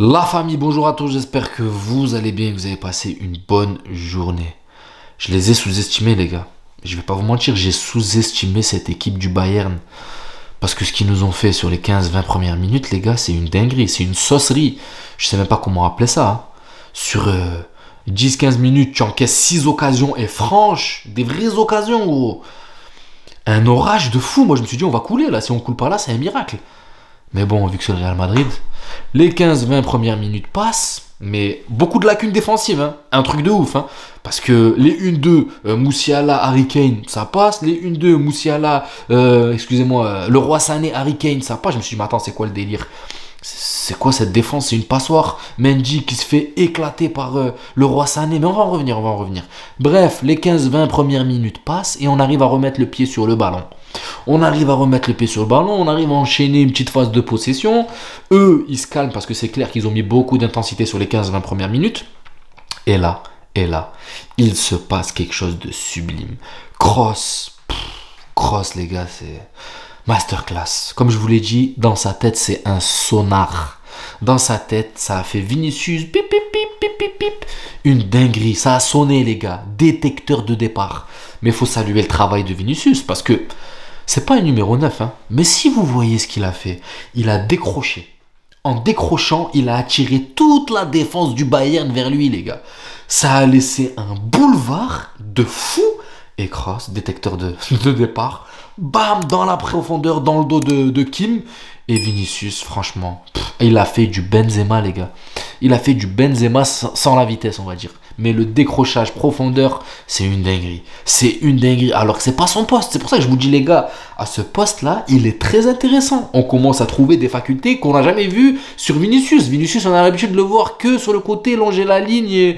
La famille, bonjour à tous, j'espère que vous allez bien, que vous avez passé une bonne journée. Je les ai sous-estimés les gars. Je vais pas vous mentir, j'ai sous-estimé cette équipe du Bayern. Parce que ce qu'ils nous ont fait sur les 15-20 premières minutes, les gars, c'est une dinguerie, c'est une saucerie. Je sais même pas comment appeler ça. Hein. Sur 10-15 minutes, tu encaisses 6 occasions et franches, des vraies occasions gros. Un orage de fou, moi je me suis dit on va couler là, si on coule pas là c'est un miracle. Mais bon, vu que c'est le Real Madrid, les 15-20 premières minutes passent, mais beaucoup de lacunes défensives, hein. Un truc de ouf. Hein. Parce que les 1-2, Moussiala, Harry Kane, ça passe. Les 1-2, Moussiala, excusez-moi, le Roi Sané, Harry Kane, ça passe. Je me suis dit, mais attends, c'est quoi le délire? C'est quoi cette défense? C'est une passoire. Mendy qui se fait éclater par le Roi Sané. Mais on va en revenir, on va en revenir. Bref, les 15-20 premières minutes passent et on arrive à remettre le pied sur le ballon. On arrive à remettre le pied sur le ballon, on arrive à enchaîner une petite phase de possession. Eux, ils se calment parce que c'est clair qu'ils ont mis beaucoup d'intensité sur les 15-20 premières minutes. Et là, il se passe quelque chose de sublime. Kroos, les gars, c'est masterclass. Comme je vous l'ai dit, dans sa tête, c'est un sonar. Dans sa tête, ça a fait Vinicius, pip, pip, pip, pip, pip, pip. Une dinguerie, ça a sonné les gars, détecteur de départ. Mais il faut saluer le travail de Vinicius parce que c'est pas un numéro 9, hein. Mais si vous voyez ce qu'il a fait, il a décroché. En décrochant, il a attiré toute la défense du Bayern vers lui, les gars. Ça a laissé un boulevard de fou. Et Kroos, détecteur de départ, bam, dans la profondeur, dans le dos de Kim. Et Vinicius, franchement, il a fait du Benzema, les gars. Il a fait du Benzema sans la vitesse, on va dire. Mais le décrochage profondeur, c'est une dinguerie. C'est une dinguerie, alors que c'est pas son poste. C'est pour ça que je vous dis, les gars, à ce poste-là, il est très intéressant. On commence à trouver des facultés qu'on n'a jamais vues sur Vinicius. Vinicius, on a l'habitude de le voir que sur le côté, longer la ligne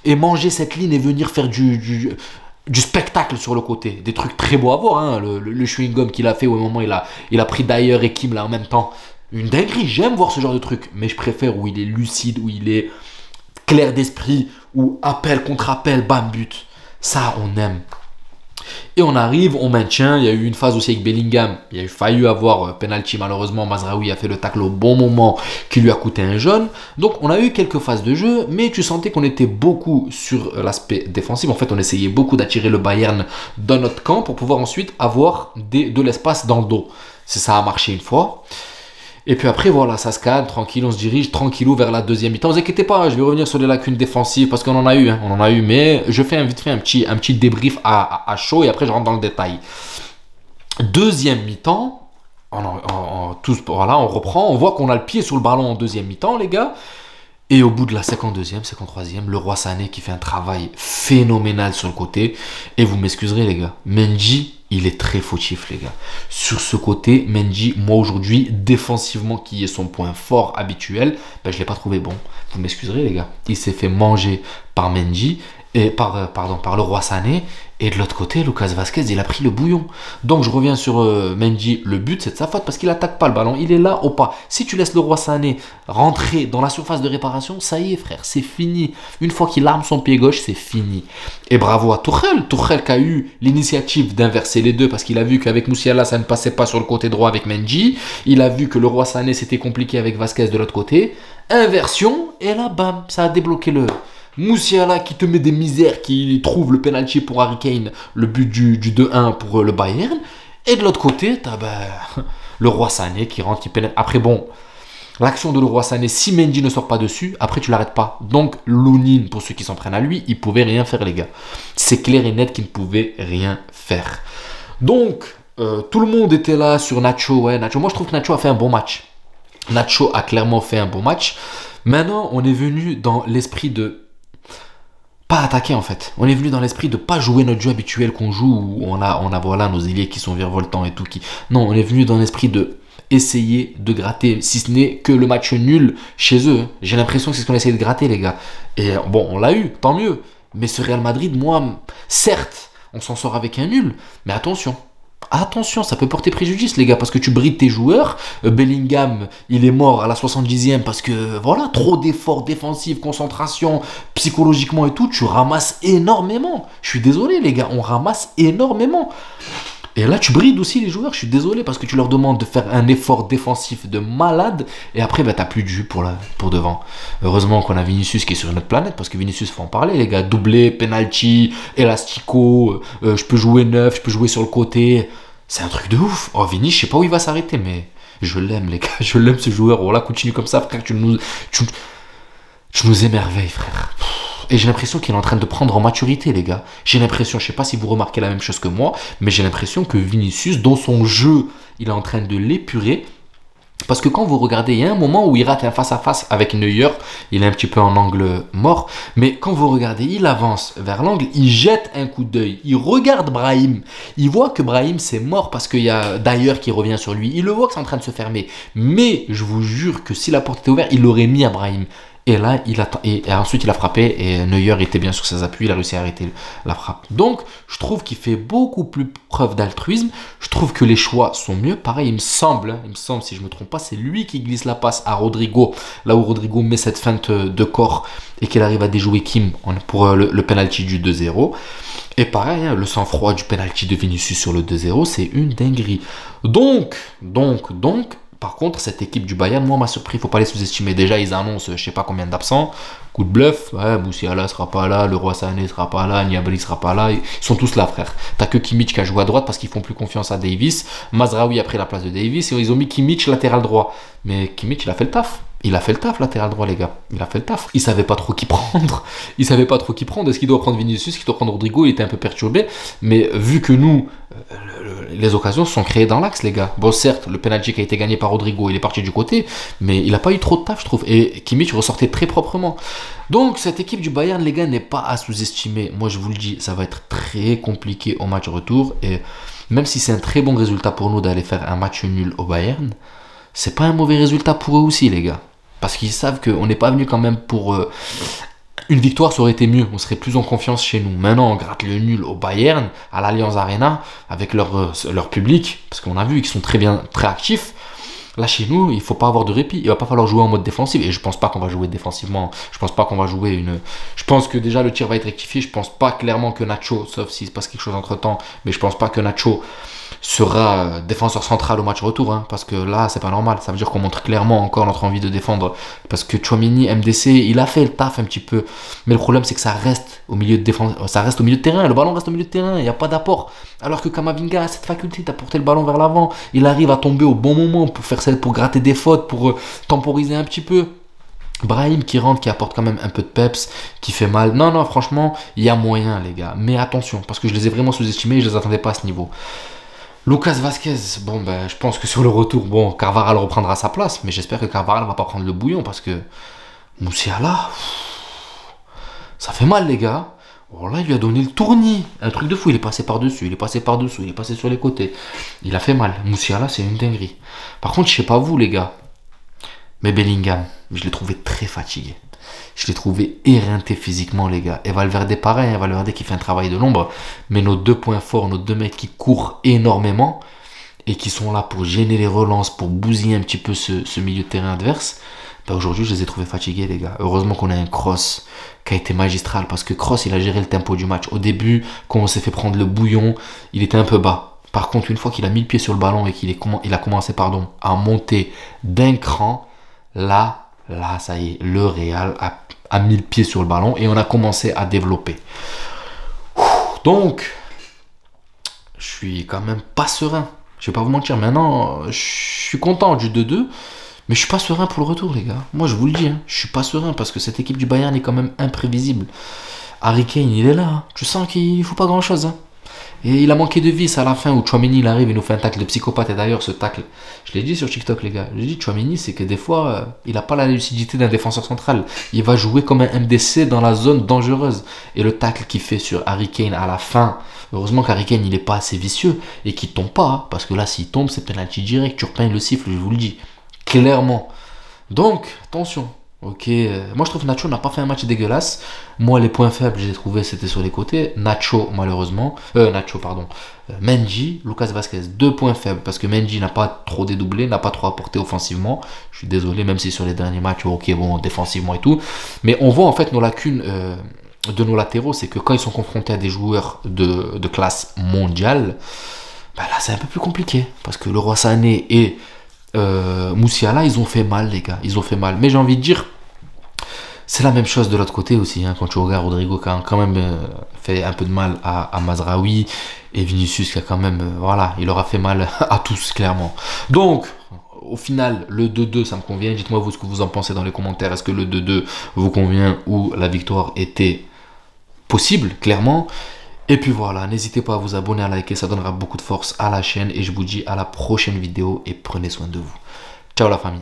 et manger cette ligne et venir faire du spectacle sur le côté. Des trucs très beaux à voir. Hein. Le chewing-gum qu'il a fait au moment il a pris d'ailleurs et Kim là en même temps. Une dinguerie, j'aime voir ce genre de truc. Mais je préfère où il est lucide, où il est clair d'esprit, où appel contre appel, bam, but. Ça, on aime. Et on arrive, on maintient. Il y a eu une phase aussi avec Bellingham. Il y a failli avoir penalty. Malheureusement, Mazraoui a fait le tacle au bon moment qui lui a coûté un jaune. Donc, on a eu quelques phases de jeu, mais tu sentais qu'on était beaucoup sur l'aspect défensif. En fait, on essayait beaucoup d'attirer le Bayern dans notre camp pour pouvoir ensuite avoir de l'espace dans le dos. Ça a marché une fois. Et puis après, voilà, ça se calme, tranquille, on se dirige tranquillou vers la deuxième mi-temps. Ne vous inquiétez pas, je vais revenir sur les lacunes défensives parce qu'on en a eu, hein, on en a eu, mais je fais vite fait un petit débrief à chaud et après je rentre dans le détail. Deuxième mi-temps, voilà, on reprend, on voit qu'on a le pied sur le ballon en deuxième mi-temps, les gars. Et au bout de la 52e, 53e, le Roi Sané qui fait un travail phénoménal sur le côté. Et vous m'excuserez les gars, Mendy, il est très fautif les gars. Sur ce côté, Mendy, moi aujourd'hui, défensivement, qui est son point fort habituel, ben, je ne l'ai pas trouvé bon. Vous m'excuserez les gars. Il s'est fait manger par Mendy, et par le Roi Sané. Et de l'autre côté, Lucas Vazquez, il a pris le bouillon. Donc je reviens sur Mendy. Le but, c'est de sa faute parce qu'il n'attaque pas le ballon. Il est là au pas. Si tu laisses le Roi Sané rentrer dans la surface de réparation, ça y est frère, c'est fini. Une fois qu'il arme son pied gauche, c'est fini. Et bravo à Tuchel. Tuchel qui a eu l'initiative d'inverser les deux parce qu'il a vu qu'avec Moussiala, ça ne passait pas sur le côté droit avec Mendy. Il a vu que le Roi Sané, c'était compliqué avec Vazquez de l'autre côté. Inversion. Et là, bam, ça a débloqué le... Moussiala qui te met des misères, qui trouve le penalty pour Harry Kane, le but du 2-1 pour le Bayern. Et de l'autre côté, tu as le Roi Sané qui rentre, qui pénètre. Après, bon, l'action de le Roi Sané, si Mendy ne sort pas dessus, après tu l'arrêtes pas. Donc, Lounine, pour ceux qui s'en prennent à lui, il pouvait rien faire, les gars. C'est clair et net qu'il ne pouvait rien faire. Donc, tout le monde était là sur Nacho. Ouais, Nacho. Moi, je trouve que Nacho a fait un bon match. Nacho a clairement fait un bon match. Maintenant, on est venu dans l'esprit de pas attaquer en fait. On est venu dans l'esprit de pas jouer notre jeu habituel qu'on joue où on a voilà nos ailiers qui sont virevoltants et tout qui. Non, on est venu dans l'esprit de essayer de gratter, si ce n'est que le match nul chez eux. J'ai l'impression que c'est ce qu'on a essayé de gratter les gars. Et bon, on l'a eu, tant mieux. Mais ce Real Madrid, moi, certes, on s'en sort avec un nul, mais attention. Attention, ça peut porter préjudice les gars parce que tu brides tes joueurs. Bellingham, il est mort à la 70e parce que voilà, trop d'efforts défensifs, concentration, psychologiquement et tout, tu ramasses énormément. Je suis désolé les gars, on ramasse énormément. Et là, tu brides aussi les joueurs, je suis désolé, parce que tu leur demandes de faire un effort défensif de malade, et après, bah, t'as plus de jus pour devant. Heureusement qu'on a Vinicius qui est sur une autre planète, parce que Vinicius, faut en parler, les gars. Doublé, penalty, elastico, je peux jouer neuf, je peux jouer sur le côté. C'est un truc de ouf. Oh, Vini, je sais pas où il va s'arrêter, mais je l'aime, les gars. Je l'aime, ce joueur. Oh là, continue comme ça, frère, tu nous émerveilles, frère. Et j'ai l'impression qu'il est en train de prendre en maturité, les gars. J'ai l'impression, je sais pas si vous remarquez la même chose que moi, mais j'ai l'impression que Vinicius, dans son jeu, il est en train de l'épurer. Parce que quand vous regardez, il y a un moment où il rate un face-à-face avec Neuer, il est un petit peu en angle mort, mais quand vous regardez, il avance vers l'angle, il jette un coup d'œil, il regarde Brahim, il voit que Brahim c'est mort parce qu'il y a Dyer qui revient sur lui, il le voit que c'est en train de se fermer, mais je vous jure que si la porte était ouverte, il l'aurait mis à Brahim. Et là, il attend, et ensuite il a frappé, et Neuer était bien sur ses appuis, il a réussi à arrêter la frappe. Donc, je trouve qu'il fait beaucoup plus preuve d'altruisme, je trouve que les choix sont mieux. Pareil, il me semble, si je ne me trompe pas, c'est lui qui glisse la passe à Rodrigo, là où Rodrigo met cette feinte de corps, et qu'il arrive à déjouer Kim pour le penalty du 2-0. Et pareil, hein, le sang-froid du penalty de Vinicius sur le 2-0, c'est une dinguerie. Donc, par contre, cette équipe du Bayern, moi, m'a surpris. Il ne faut pas les sous-estimer. Déjà, ils annoncent, je ne sais pas combien d'absents. Coup de bluff. Ouais, Moussiala ne sera pas là. Leroy Sané ne sera pas là. Niabri ne sera pas là. Ils sont tous là, frère. T'as que Kimmich qui a joué à droite parce qu'ils font plus confiance à Davis. Mazraoui a pris la place de Davis. Et ils ont mis Kimmich latéral droit. Mais Kimmich, il a fait le taf. Il a fait le taf, latéral droit, les gars. Il a fait le taf. Il savait pas trop qui prendre. Est-ce qu'il doit prendre Vinicius? Est-ce qu'il doit prendre Rodrigo? Il était un peu perturbé. Mais vu que nous, les occasions sont créées dans l'axe, les gars. Bon, certes, le penalty qui a été gagné par Rodrigo, il est parti du côté. Mais il n'a pas eu trop de taf, je trouve. Et Kimmich ressortait très proprement. Donc, cette équipe du Bayern, les gars, n'est pas à sous-estimer. Moi, je vous le dis, ça va être très compliqué au match retour. Et même si c'est un très bon résultat pour nous d'aller faire un match nul au Bayern, c'est pas un mauvais résultat pour eux aussi, les gars. Parce qu'ils savent qu'on n'est pas venu quand même pour... une victoire, ça aurait été mieux. On serait plus en confiance chez nous. Maintenant, on gratte le nul au Bayern, à l'Allianz Arena, avec leur public. Parce qu'on a vu qu'ils sont très actifs. Là, chez nous, il ne faut pas avoir de répit. Il va pas falloir jouer en mode défensif. Et je pense pas qu'on va jouer défensivement. Je pense pas qu'on va jouer une... Je pense que déjà, le tir va être rectifié. Je pense pas clairement que Nacho, sauf s'il se passe quelque chose entre-temps, mais je pense pas que Nacho sera défenseur central au match retour, hein, parce que là c'est pas normal, ça veut dire qu'on montre clairement encore notre envie de défendre, parce que Tchouaméni, MDC, il a fait le taf un petit peu, mais le problème c'est que ça reste au milieu de défense, ça reste au milieu de terrain, le ballon reste au milieu de terrain, il n'y a pas d'apport, alors que Kamavinga a cette faculté d'apporter le ballon vers l'avant, il arrive à tomber au bon moment pour gratter des fautes, pour temporiser un petit peu. Brahim qui rentre, qui apporte quand même un peu de peps, qui fait mal. Non, franchement, il y a moyen, les gars. Mais attention, parce que je les ai vraiment sous-estimés et je les attendais pas à ce niveau. Lucas Vazquez, bon ben je pense que sur le retour, bon, Carvajal reprendra sa place, mais j'espère que Carvajal va pas prendre le bouillon parce que Moussiala, ça fait mal, les gars. Oh là, il lui a donné le tournis, un truc de fou, il est passé par-dessus, il est passé par-dessous, il est passé sur les côtés. Il a fait mal. Moussiala, c'est une dinguerie. Par contre, je sais pas vous, les gars, mais Bellingham, je l'ai trouvé très fatigué. Je l'ai trouvé éreinté physiquement, les gars. Et Valverde, pareil, hein, Valverde qui fait un travail de l'ombre. Mais nos deux points forts, nos deux mecs qui courent énormément et qui sont là pour gêner les relances, pour bousiller un petit peu ce milieu de terrain adverse, bah aujourd'hui, je les ai trouvés fatigués, les gars. Heureusement qu'on a un Kroos qui a été magistral, parce que Kroos, il a géré le tempo du match. Au début, quand on s'est fait prendre le bouillon, il était un peu bas. Par contre, une fois qu'il a mis le pied sur le ballon et qu'il a commencé à monter d'un cran, là, ça y est, le Real a mis le pied sur le ballon et on a commencé à développer. Donc, je suis quand même pas serein. Je vais pas vous mentir. Maintenant, je suis content du 2-2, mais je suis pas serein pour le retour, les gars. Moi, je vous le dis, hein, je suis pas serein parce que cette équipe du Bayern est quand même imprévisible. Harry Kane, il est là. Hein. Tu sens qu'il faut pas grand-chose. Hein. Et il a manqué de vis à la fin où Tchouaméni il arrive, il nous fait un tacle de psychopathe. Et d'ailleurs, ce tacle, je l'ai dit sur TikTok, les gars. Je l'ai dit, Tchouaméni, c'est que des fois, il n'a pas la lucidité d'un défenseur central. Il va jouer comme un MDC dans la zone dangereuse. Et le tacle qu'il fait sur Harry Kane à la fin, heureusement qu'Harry Kane, il n'est pas assez vicieux et qu'il ne tombe pas. Hein, parce que là, s'il tombe, c'est penalty direct. Turpin, le siffle, je vous le dis. Clairement. Donc, attention. Ok, moi je trouve que Nacho n'a pas fait un match dégueulasse. Moi les points faibles j'ai trouvé c'était sur les côtés. Nacho malheureusement, Mendy, Lucas Vazquez, 2 points faibles parce que Mendy n'a pas trop dédoublé, n'a pas trop apporté offensivement. Je suis désolé même si sur les derniers matchs, ok bon défensivement et tout. Mais on voit en fait nos lacunes de nos latéraux, c'est que quand ils sont confrontés à des joueurs de classe mondiale, Bah là, c'est un peu plus compliqué. Parce que le roi Sané et Moussiala, ils ont fait mal, les gars. Ils ont fait mal. Mais j'ai envie de dire, c'est la même chose de l'autre côté aussi. Hein, quand tu regardes Rodrigo qui a quand même fait un peu de mal à Mazraoui. Et Vinicius qui a quand même, voilà, il aura fait mal à tous, clairement. Donc, au final, le 2-2, ça me convient. Dites-moi vous ce que vous en pensez dans les commentaires. Est-ce que le 2-2 vous convient ou la victoire était possible, clairement. Et puis voilà, n'hésitez pas à vous abonner, à liker, ça donnera beaucoup de force à la chaîne. Et je vous dis à la prochaine vidéo et prenez soin de vous. Ciao la famille.